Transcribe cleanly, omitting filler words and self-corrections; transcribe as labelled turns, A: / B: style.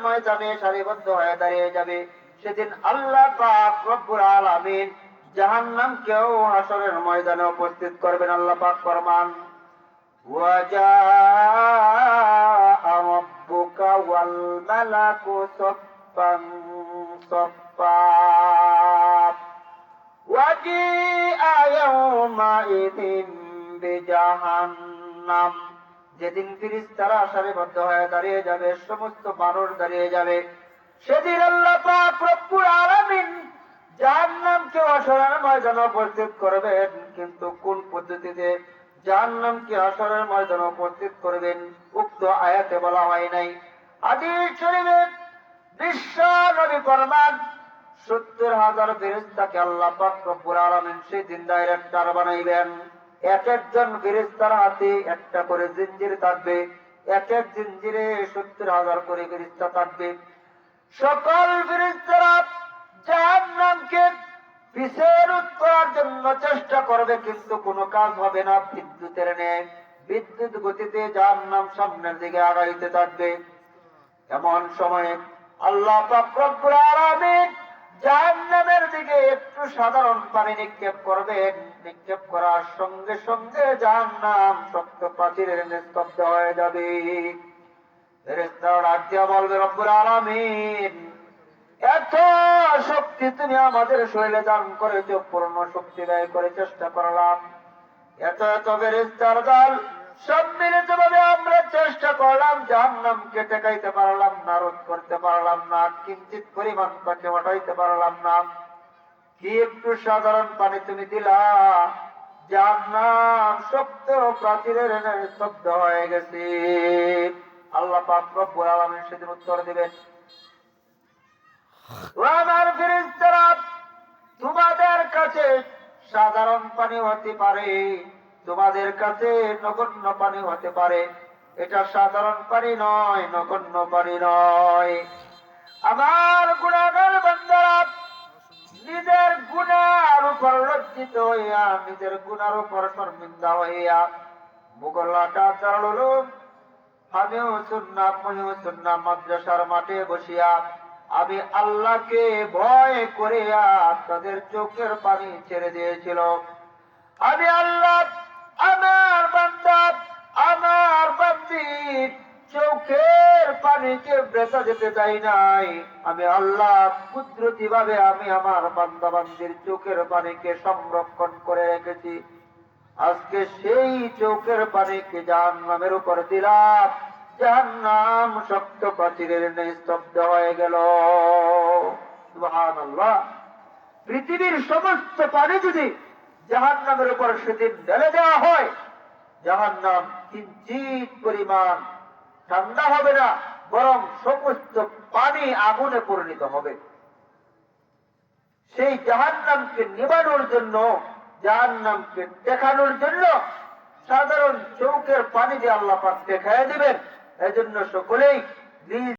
A: ময়দানে সারিবদ্ধ হয়ে দাঁড়িয়ে যাবে। সেদিন আল্লাহ পাক রব্বুল আলামিন জাহান্নামকেও হাসরের ময়দানে উপস্থিত করবেন। আল্লাহ পাক ফরমান, ওয়াজাআ রাব্বুকা ওয়াল মালাকু সাফফান সাফফা ওয়াজিআ ইয়াওমাইযিন বিজাহান্নাম। যেদিন ফেরেশতারা সারিবদ্ধ হয়ে দাঁড়িয়ে যাবে, সমস্ত মানুষ দাঁড়িয়ে যাবে, সেদিন আল্লাহ পাক রব্বুল আলামিন জাহান্নামকে হাসরের ময়দানে উপস্থিত করবেন। কিন্তু কোন পদ্ধতিতে জাহান্নামকে হাসরের ময়দানে উপস্থিত করবেন উক্ত আয়াতে বলা হয় নাই। হাদিস শরীফে বিশ্ব নবী ফরমান, 70,000 ফেরেশতাকে আল্লাহ পাক রব্বুল আলামিন সেদিন ডাইরেক্টর বানাইবেন। এক একজন ফেরেশতার হাতে একটা করে জিঞ্জির থাকবে, এক এক জিঞ্জিরে 70,000 করে ফেরেশতা থাকবে। সকল ফেরেশতারা জাহান্নামকে পিছানোর করার জন্য চেষ্টা করবে, কিন্তু কোনো কাজ হবে না। বিদ্যুতের ন্যায় বিদ্যুৎ গতিতে জাহান্নাম সামনের দিকে আগাইতে থাকবে। এমন সময়ে আল্লাহ পাক রব্বুল আলামিন জাহান্নামের দিকে একটু সাধারণ পানি নিক্ষেপ করবেন। নিক্ষেপ করার সঙ্গে সঙ্গে জাহান্নাম শক্ত প্রাচীরের নিস্তব্ধ হয়ে যাবে। ফেরেশতারা ডাক দিয়া বলবে, রব্বুল আলামিন, এত শক্তি তুমি আমাদের শরীরে দান করেছো, পূর্ণ শক্তি ব্যয় করে চেষ্টা করলাম। এত এত ফেরেশতার দল সম্মিলিতভাবে আমরা চেষ্টা করলাম, জাহান্নামকে ঠেকাইতে পারলাম না, রোধ করতে পারলাম না, কিঞ্চিত পরিমাণ তাকে হটাইতে পারলাম না। কি একটু সাধারণ পানি তুমি দিলা, জাহান্নাম শক্ত প্রাচীরের স্তব্ধ হয়ে গেছে। আল্লাহ পাক রব্বুল আলামিন সেদিন উত্তর দিবেন, ও আমার ফেরেশতারা, তোমাদের কাছে সাধারণ পানি হতে পারে, তোমাদের কাছে নগণ্য পানি হতে পারে, এটা সাধারণ পানি নয়, নগণ্য পানি নয়। আমার গুনাহগার বান্দারা নিজের গুনার উপর লজ্জিত হইয়া, নিজের গুনার উপর শর্মিন্দা হইয়া মুগল্লাটা চালালো। আমিও সুন্নাহ মাদ্রাসার মাঠে বসিয়া আমি আল্লাহকে ভয় করিয়া তাদের চোখের পানি ছেড়ে দিয়েছিল। আমি আল্লাহ আমার বান্দা আমার বান্দির চোখের পানিকে বৃথা যেতে চাই নাই। আমি আল্লাহ কুদরতি ভাবে আমি আমার বান্দা বান্দির চোখের পানিকে সংরক্ষণ করে রেখেছি। আজকে সেই চোখের পানিকে জাহান্নামের উপর দিলাম, জাহান্নাম শক্ত প্রাচীরের নিস্তব্ধ হয়ে গেল। সুবহানাল্লাহ। পৃথিবীর সমস্ত পানি যদি জাহান্নামের উপর সেদিন ঢেলে দেওয়া হয়, জাহান্নাম কিঞ্চিত পরিমাণ ঠান্ডা হবে না, বরং সমস্ত পানি আগুনে পরিণত হবে। সেই জাহান্নামকে নিবানোর জন্য, জাহান্নামকে দেখানোর জন্য সাধারণ চোখের পানি দিয়ে আল্লাহ পাক দেখায় দিবেন। এজন্য সকলেই নিজ